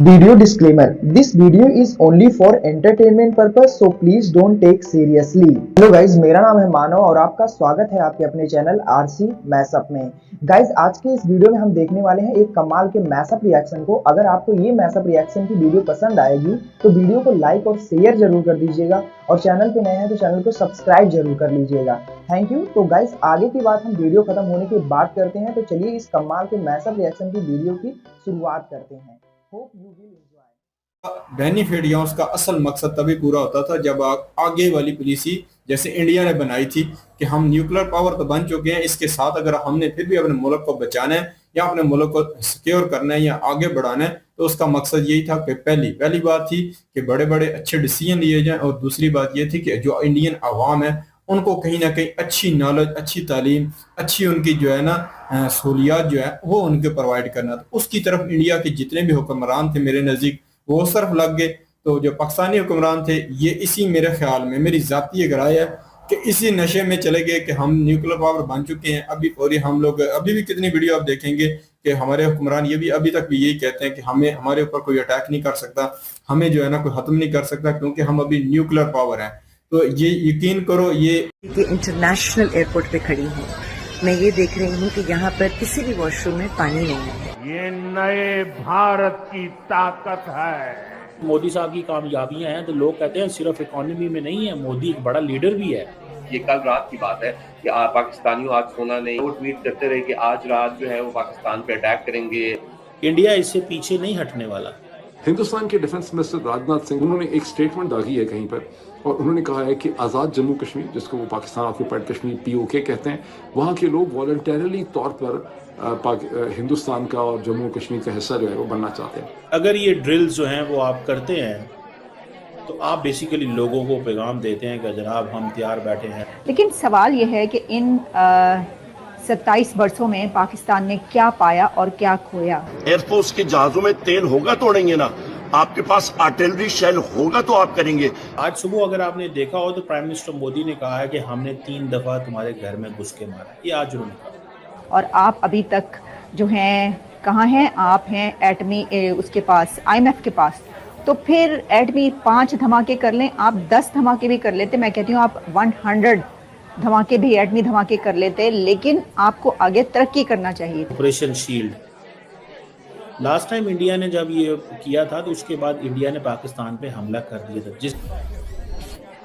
Video disclaimer: This video is only for entertainment purpose, so please don't take seriously. Hello guys, मेरा नाम है मानव और आपका स्वागत है आपके अपने चैनल आरसी मैसअप में। गाइज, आज के इस वीडियो में हम देखने वाले हैं एक कमाल के मैसअप रिएक्शन को। अगर आपको ये मैसअप रिएक्शन की वीडियो पसंद आएगी तो वीडियो को लाइक और शेयर जरूर कर दीजिएगा और चैनल पे नए हैं तो चैनल को सब्सक्राइब जरूर कर लीजिएगा। Thank you. तो गाइज, आगे की बात हम वीडियो खत्म होने के बाद करते हैं, तो चलिए इस कमाल के मैसअप रिएक्शन की वीडियो की शुरुआत करते हैं। बेनिफिट या उसका असल मकसद तभी पूरा होता था जब आगे वाली पॉलिसी जैसे इंडिया ने बनाई थी कि हम न्यूक्लियर पावर तो बन चुके हैं, इसके साथ अगर हमने फिर भी अपने मुल्क को बचाना है या अपने मुल्क को सिक्योर करना है या आगे बढ़ाना है, तो उसका मकसद यही था कि पहली बात थी कि बड़े बड़े अच्छे डिसीजन लिए जाएं, और दूसरी बात ये थी कि जो इंडियन आवाम है उनको कहीं ना कहीं अच्छी नॉलेज, अच्छी तालीम, अच्छी उनकी जो है ना सहूलियात जो है वो उनके प्रोवाइड करना। तो उसकी तरफ इंडिया के जितने भी हुक्मरान थे मेरे नज़दीक वो सिर्फ लग गए। तो जो पाकिस्तानी हुक्मरान थे ये इसी, मेरे ख्याल में, मेरी ज़ाती एक राय है कि इसी नशे में चले गए कि हम न्यूक्लियर पावर बन चुके हैं अभी, और हम लोग अभी भी कितनी वीडियो आप देखेंगे कि हमारे हुक्मरान ये भी अभी तक भी यही कहते हैं कि हमें, हमारे ऊपर कोई अटैक नहीं कर सकता, हमें जो है ना कोई खत्म नहीं कर सकता क्योंकि हम अभी न्यूक्लियर पावर है। तो ये यकीन करो, ये इंटरनेशनल एयरपोर्ट पे खड़ी हूँ, मैं ये देख रही हूँ कि यहाँ पर किसी भी वॉशरूम में पानी नहीं है। ये नए भारत की ताकत है। मोदी साहब की कामयाबियां हैं तो लोग कहते हैं सिर्फ इकोनॉमी में नहीं है, मोदी एक बड़ा लीडर भी है। ये कल रात की बात है कि पाकिस्तानियों आज सोना नहीं, वो ट्वीट करते रहे कि आज रात जो है वो पाकिस्तान पे अटैक करेंगे। इंडिया इससे पीछे नहीं हटने वाला। हिंदुस्तान के डिफेंस मिनिस्टर राजनाथ सिंह, उन्होंने एक स्टेटमेंट दागी है कहीं पर, और उन्होंने कहा है कि आज़ाद जम्मू कश्मीर, जिसको वो पाकिस्तान ऑक्यूपाइड कश्मीर POK कहते हैं, वहाँ के लोग वॉलंटरली तौर पर हिंदुस्तान का और जम्मू कश्मीर का हिस्सा जो है वो बनना चाहते हैं। अगर ये ड्रिल्स जो हैं वो आप करते हैं तो आप बेसिकली लोगों को पैगाम देते हैं कि जनाब हम तैयार बैठे हैं। लेकिन सवाल ये है कि इन 27 वर्षों में पाकिस्तान ने क्या पाया और क्या खोया। एयरफोर्स के जहाजों में तेल होगा तो उड़ेंगे ना, आपके पास आर्टिलरी शेल होगा तो आप करेंगे। आज सुबह अगर आपने देखा हो तो प्राइम मिनिस्टर मोदी ने कहा है कि हमने 3 दफा तुम्हारे घर में घुस के मारा, ये आज उन्होंने कहा। और आप अभी तक जो हैं कहाँ हैं? आप हैं एटमी उसके पास, IMF के पास। तो फिर एटमी 5 धमाके कर लें, आप 10 धमाके भी कर लेते, मैं कहती हूँ आप 100 धमाके भी, एटमी धमाके कर लेते, लेकिन आपको आगे तरक्की करना चाहिए। Operation shield last time India ने जब ये किया था तो उसके बाद इंडिया ने पाकिस्तान पे हमला कर दिया था।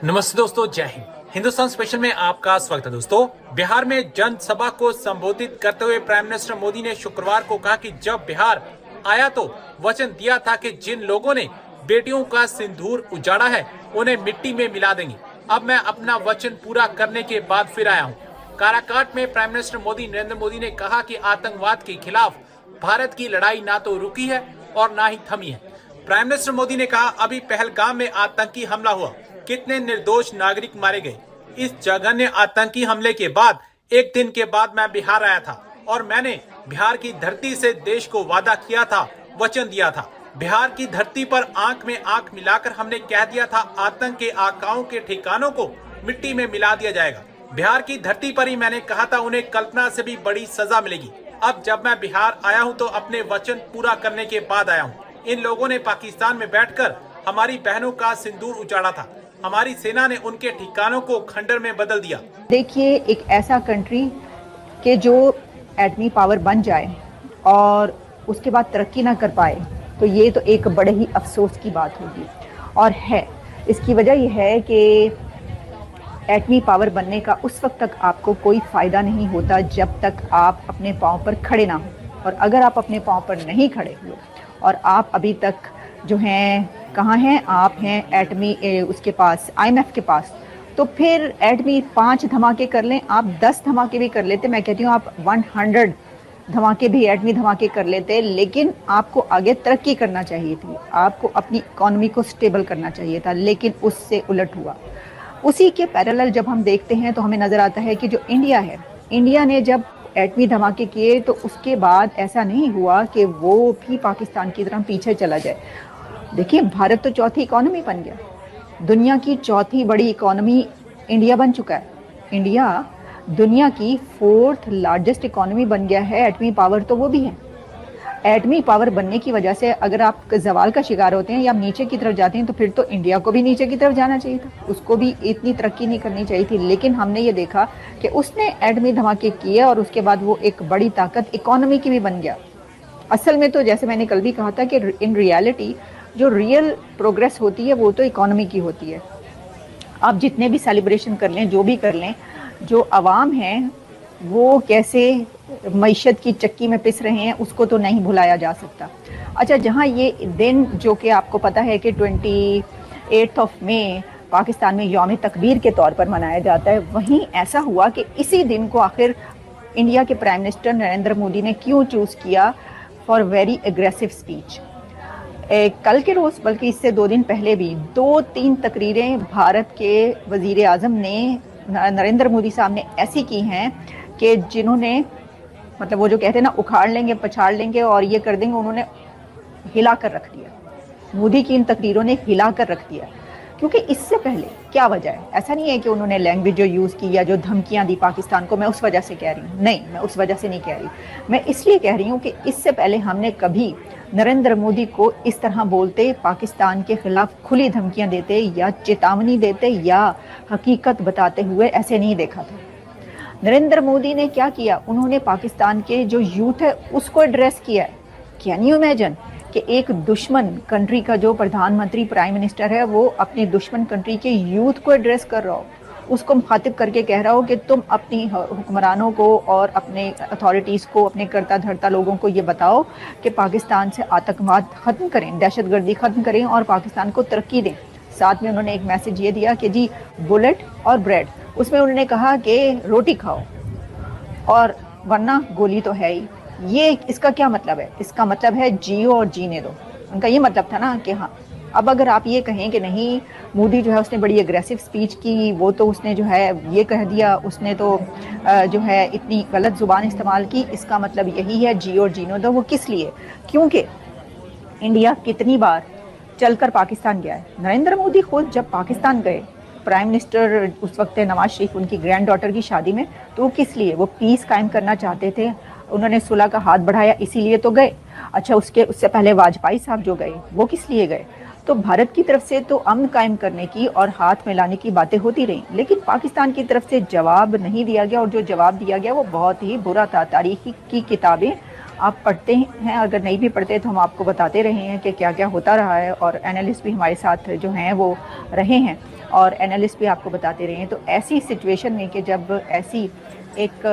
नमस्ते दोस्तों, जय हिंद। हिंदुस्तान स्पेशल में आपका स्वागत है। दोस्तों, बिहार में जनसभा को संबोधित करते हुए प्राइम मिनिस्टर मोदी ने शुक्रवार को कहा कि जब बिहार आया तो वचन दिया था कि जिन लोगों ने बेटियों का सिंदूर उजाड़ा है उन्हें मिट्टी में मिला देंगे। अब मैं अपना वचन पूरा करने के बाद फिर आया हूँ। काराकाट में प्राइम मिनिस्टर नरेंद्र मोदी ने कहा कि आतंकवाद के खिलाफ भारत की लड़ाई ना तो रुकी है और ना ही थमी है। प्राइम मिनिस्टर मोदी ने कहा, अभी पहलगाम में आतंकी हमला हुआ, कितने निर्दोष नागरिक मारे गए। इस जघन्य आतंकी हमले के बाद एक दिन के बाद मैं बिहार आया था और मैंने बिहार की धरती से देश को वादा किया था, वचन दिया था। बिहार की धरती पर आंख में आंख मिलाकर हमने कह दिया था, आतंक के आकाओं के ठिकानों को मिट्टी में मिला दिया जाएगा। बिहार की धरती पर ही मैंने कहा था उन्हें कल्पना से भी बड़ी सजा मिलेगी। अब जब मैं बिहार आया हूं तो अपने वचन पूरा करने के बाद आया हूं। इन लोगों ने पाकिस्तान में बैठकर हमारी बहनों का सिंदूर उजाड़ा था, हमारी सेना ने उनके ठिकानों को खंडर में बदल दिया। देखिए, एक ऐसा कंट्री के जो एटमी पावर बन जाए और उसके बाद तरक्की ना कर पाए, तो ये तो एक बड़े ही अफसोस की बात होगी। और है, इसकी वजह यह है कि एटमी पावर बनने का उस वक्त तक आपको कोई फ़ायदा नहीं होता जब तक आप अपने पाँव पर खड़े ना हो। और अगर आप अपने पाँव पर नहीं खड़े हुए और आप अभी तक जो हैं कहाँ हैं? आप हैं एटमी उसके पास, IMF के पास। तो फिर एटमी 5 धमाके कर लें, आप 10 धमाके भी कर लेते, मैं कहती हूँ आप 100 धमाके भी, एटमी धमाके कर लेते, लेकिन आपको आगे तरक्की करना चाहिए थी, आपको अपनी इकोनॉमी को स्टेबल करना चाहिए था, लेकिन उससे उलट हुआ। उसी के पैरेलल जब हम देखते हैं तो हमें नज़र आता है कि जो इंडिया है, इंडिया ने जब एटमी धमाके किए तो उसके बाद ऐसा नहीं हुआ कि वो भी पाकिस्तान की तरह पीछे चला जाए। देखिए, भारत तो चौथी इकोनॉमी बन गया, दुनिया की चौथी बड़ी इकोनॉमी इंडिया बन चुका है। इंडिया दुनिया की 4th लार्जेस्ट इकोनॉमी बन गया है, एटमी पावर तो वो भी है। एटमी पावर बनने की वजह से अगर आप जवाल का शिकार होते हैं या आप नीचे की तरफ जाते हैं तो फिर तो इंडिया को भी नीचे की तरफ जाना चाहिए था, उसको भी इतनी तरक्की नहीं करनी चाहिए थी। लेकिन हमने ये देखा कि उसने एटमी धमाके किए और उसके बाद वो एक बड़ी ताकत इकोनॉमी की भी बन गया। असल में तो जैसे मैंने कल भी कहा था कि इन रियलिटी जो रियल प्रोग्रेस होती है वो तो इकोनॉमी की होती है। आप जितने भी सेलिब्रेशन कर लें, जो भी कर लें, जो अवाम हैं वो कैसे मईशत की चक्की में पिस रहे हैं उसको तो नहीं भुलाया जा सकता। अच्छा, जहाँ ये दिन जो कि आपको पता है कि 28 मई पाकिस्तान में यौम तकबीर के तौर पर मनाया जाता है, वहीं ऐसा हुआ कि इसी दिन को आखिर इंडिया के प्राइम मिनिस्टर नरेंद्र मोदी ने क्यों चूज़ किया फॉर वेरी एग्रेसिव स्पीच। कल के रोज़ बल्कि इससे 2 दिन पहले भी 2-3 तकरीरें भारत के वज़ीर आज़म ने नरेंद्र मोदी साहब ने ऐसी की हैं कि जिन्होंने मतलब वो जो कहते हैं ना उखाड़ लेंगे पछाड़ लेंगे और ये कर देंगे, उन्होंने हिला कर रख दिया। मोदी की इन तकरीरों ने हिला कर रख दिया। क्योंकि इससे पहले क्या वजह है, ऐसा नहीं है कि उन्होंने लैंग्वेज जो यूज़ की या जो धमकियां दी पाकिस्तान को, मैं उस वजह से कह रही हूँ, नहीं, मैं उस वजह से नहीं कह रही। मैं इसलिए कह रही हूँ कि इससे पहले हमने कभी नरेंद्र मोदी को इस तरह बोलते, पाकिस्तान के खिलाफ खुली धमकियां देते या चेतावनी देते या हकीकत बताते हुए ऐसे नहीं देखा था। नरेंद्र मोदी ने क्या किया, उन्होंने पाकिस्तान के जो यूथ है उसको एड्रेस किया है। कैन यू इमेजिन कि एक दुश्मन कंट्री का जो प्रधानमंत्री प्राइम मिनिस्टर है वो अपनी दुश्मन कंट्री के यूथ को एड्रेस कर रहा हो, उसको मुखातिब करके कह रहा हो कि तुम अपनी हुक्मरानों को और अपने अथॉरिटीज़ को, अपने करता धरता लोगों को ये बताओ कि पाकिस्तान से आतंकवाद ख़त्म करें, दहशतगर्दी ख़त्म करें और पाकिस्तान को तरक्की दें। साथ में उन्होंने एक मैसेज ये दिया कि जी बुलेट और ब्रेड, उसमें उन्होंने कहा कि रोटी खाओ और वरना गोली तो है ही। ये इसका क्या मतलब है? इसका मतलब है जियो और जीने दो। उनका ये मतलब था ना कि हाँ, अब अगर आप ये कहें कि नहीं मोदी जो है उसने बड़ी एग्रेसिव स्पीच की, वो तो उसने जो है ये कह दिया, उसने तो जो है इतनी गलत ज़ुबान इस्तेमाल की, इसका मतलब यही है जियो और जीने दो। वो किस लिए? क्योंकि इंडिया कितनी बार चलकर पाकिस्तान गया है। नरेंद्र मोदी खुद जब पाकिस्तान गए, प्राइम मिनिस्टर उस वक्त नवाज शरीफ, उनकी ग्रैंड डॉटर की शादी में, तो वो किस लिए? वो पीस कायम करना चाहते थे, उन्होंने सुलह का हाथ बढ़ाया, इसीलिए तो गए। अच्छा, उससे पहले वाजपेयी साहब जो गए, वो किस लिए गए? तो भारत की तरफ से तो अमन कायम करने की और हाथ मिलाने की बातें होती रहीं, लेकिन पाकिस्तान की तरफ से जवाब नहीं दिया गया, और जो जवाब दिया गया वो बहुत ही बुरा था। तारीख की किताबें आप पढ़ते हैं, अगर नहीं भी पढ़ते तो हम आपको बताते रहे हैं कि क्या क्या होता रहा है, और एनालिस्ट भी हमारे साथ जो हैं वो रहे हैं और एनालिस्ट भी आपको बताते रहे हैं। तो ऐसी सिचुएशन में कि जब ऐसी एक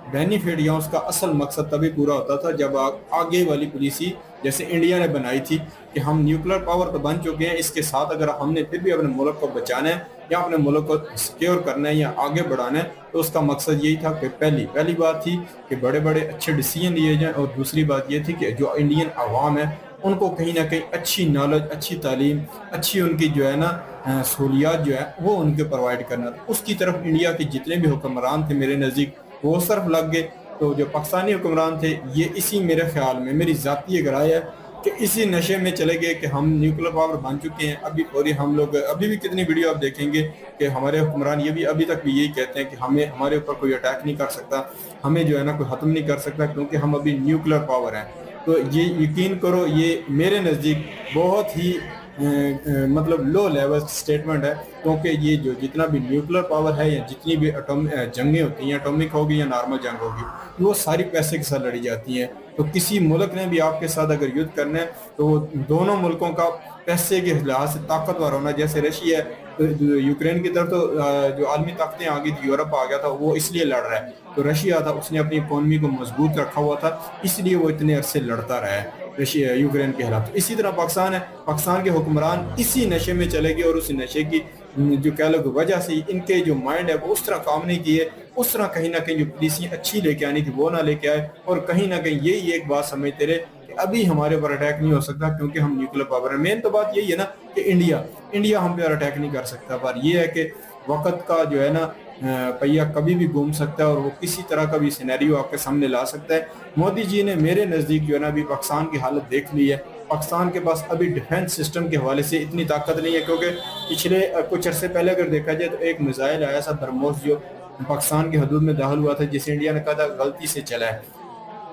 बेनिफिट या उसका असल मकसद तभी पूरा होता था जब आगे वाली पॉलिसी जैसे इंडिया ने बनाई थी कि हम न्यूक्लियर पावर तो बन चुके हैं, इसके साथ अगर हमने फिर भी अपने मुल्क को बचाना है या अपने मुल्क को सिक्योर करना है या आगे बढ़ाना है, तो उसका मकसद यही था कि पहली बात थी कि बड़े बड़े अच्छे डिसीजन लिए जाएं, और दूसरी बात ये थी कि जो इंडियन आवाम है उनको कहीं ना कहीं अच्छी नॉलेज, अच्छी तालीम, अच्छी उनकी जो है ना सहूलियात जो है वो उनके प्रोवाइड करना था। उसकी तरफ इंडिया के जितने भी हुक्मरान थे मेरे नज़दीक वो सिर्फ लग गए। तो जो पाकिस्तानी हुक्मरान थे ये इसी, मेरे ख्याल में, मेरी ज़ाती एक राय है कि इसी नशे में चले गए कि हम न्यूक्लियर पावर बन चुके हैं अभी, और हम लोग अभी भी कितनी वीडियो आप देखेंगे कि हमारे हुक्मरान ये भी अभी तक भी यही कहते हैं कि हमारे ऊपर कोई अटैक नहीं कर सकता, हमें जो है ना कोई ख़त्म नहीं कर सकता, क्योंकि हम अभी न्यूक्लियर पावर हैं। तो ये यकीन करो, ये मेरे नज़दीक बहुत ही मतलब लो लेवल स्टेटमेंट है, क्योंकि ये जो जितना भी न्यूक्लियर पावर है या जितनी भी जंगें होती हैं, एटॉमिक होगी या नॉर्मल जंग होगी, वो सारी पैसे के साथ लड़ी जाती हैं। तो किसी मुल्क ने भी आपके साथ अगर युद्ध करना है तो दोनों मुल्कों का पैसे के लिहाज से ताकतवर होना, जैसे रशिया है तो यूक्रेन की तरफ तो जो आलमी ताकतें आ गई थी, यूरोप आ गया था, वो इसलिए लड़ रहा है। तो रशिया था, उसने अपनी इकोनॉमी को मजबूत रखा हुआ था, इसलिए वो इतने अरसे लड़ता रहा है रशिया यूक्रेन के खिलाफ। तो इसी तरह पाकिस्तान है, पाकिस्तान के हुक्मरान इसी नशे में चले गए, और उस नशे की जो कह लो वजह से इनके जो माइंड है वो उस तरह काम नहीं किए, उस तरह कहीं ना कहीं जो पॉलिसी अच्छी लेके आनी थी वो ना लेके आए, और कहीं ना कहीं यही एक बात समझते रहे कि अभी हमारे ऊपर अटैक नहीं हो सकता क्योंकि हम न्यूक्लियर पावर है। मेन तो बात यही है ना कि इंडिया हम पे अटैक नहीं कर सकता, पर यह है कि वक्त का जो है ना पहिया कभी भी घूम सकता है और वो किसी तरह का भी सिनेरियो आपके सामने ला सकता है। मोदी जी ने मेरे नज़दीक जो है ना अभी पाकिस्तान की हालत देख ली है। पाकिस्तान के पास अभी डिफेंस सिस्टम के हवाले से इतनी ताकत नहीं है, क्योंकि पिछले कुछ अर्से पहले अगर देखा जाए तो एक मिसाइल आया था ब्रह्मोस जो पाकिस्तान की हदूद में दाखिल हुआ था, जिसे इंडिया ने कहा था गलती से चला है।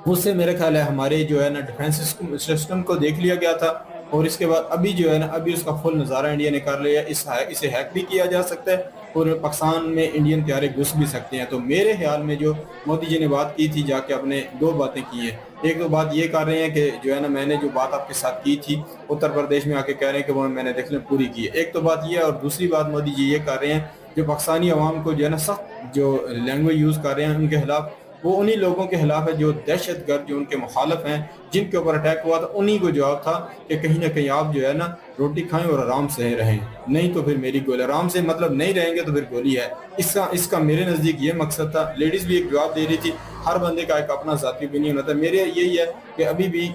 उससे मेरे ख्याल है हमारे जो है ना डिफेंस सिस्टम को देख लिया गया था, और इसके बाद अभी जो है ना अभी उसका फुल नज़ारा इंडिया ने कर लिया। इसे हैक भी किया जा सकता है और पाकिस्तान में इंडियन त्यारे घुस भी सकते हैं। तो मेरे ख्याल में जो मोदी जी ने बात की थी, जाके अपने दो बातें की हैं। एक तो बात ये कर रहे हैं कि जो है ना मैंने जो बात आपके साथ की थी उत्तर प्रदेश में आके कह रहे हैं कि वो मैंने देखने पूरी की है। एक तो बात ये है, और दूसरी बात मोदी जी ये कर रहे हैं जो पाकिस्तानी अवाम को जो है ना सख्त जो लैंग्वेज यूज़ कर रहे हैं उनके खिलाफ, वो उन्हीं लोगों के खिलाफ है जो दहशतगर्द, जो उनके मुखालफ हैं, जिनके ऊपर अटैक हुआ था। उन्हीं को जवाब था कि कहीं ना कहीं आप जो है ना रोटी खाएं और आराम से रहें, नहीं तो फिर मेरी गोली। आराम से मतलब नहीं रहेंगे तो फिर गोली है। इसका मेरे नज़दीक ये मकसद था। लेडीज़ भी एक जवाब दे रही थी। हर बंदे का एक अपना ज़ाती ओपिनियन होता है। मेरे यही है कि अभी भी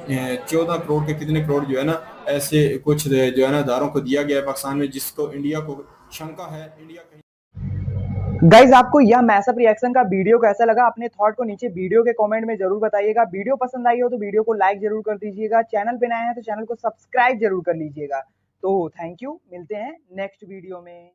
14 करोड़ के कितने करोड़ जो है ना ऐसे कुछ जो है ना दारों को दिया गया है पाकिस्तान में, जिसको इंडिया को शंका है इंडिया कहीं। गाइज आपको यह मैसअप रिएक्शन का वीडियो कैसा लगा, अपने थॉट को नीचे वीडियो के कमेंट में जरूर बताइएगा। वीडियो पसंद आई हो तो वीडियो को लाइक जरूर कर दीजिएगा। चैनल पे नए हैं तो चैनल को सब्सक्राइब जरूर कर लीजिएगा। तो थैंक यू, मिलते हैं नेक्स्ट वीडियो में।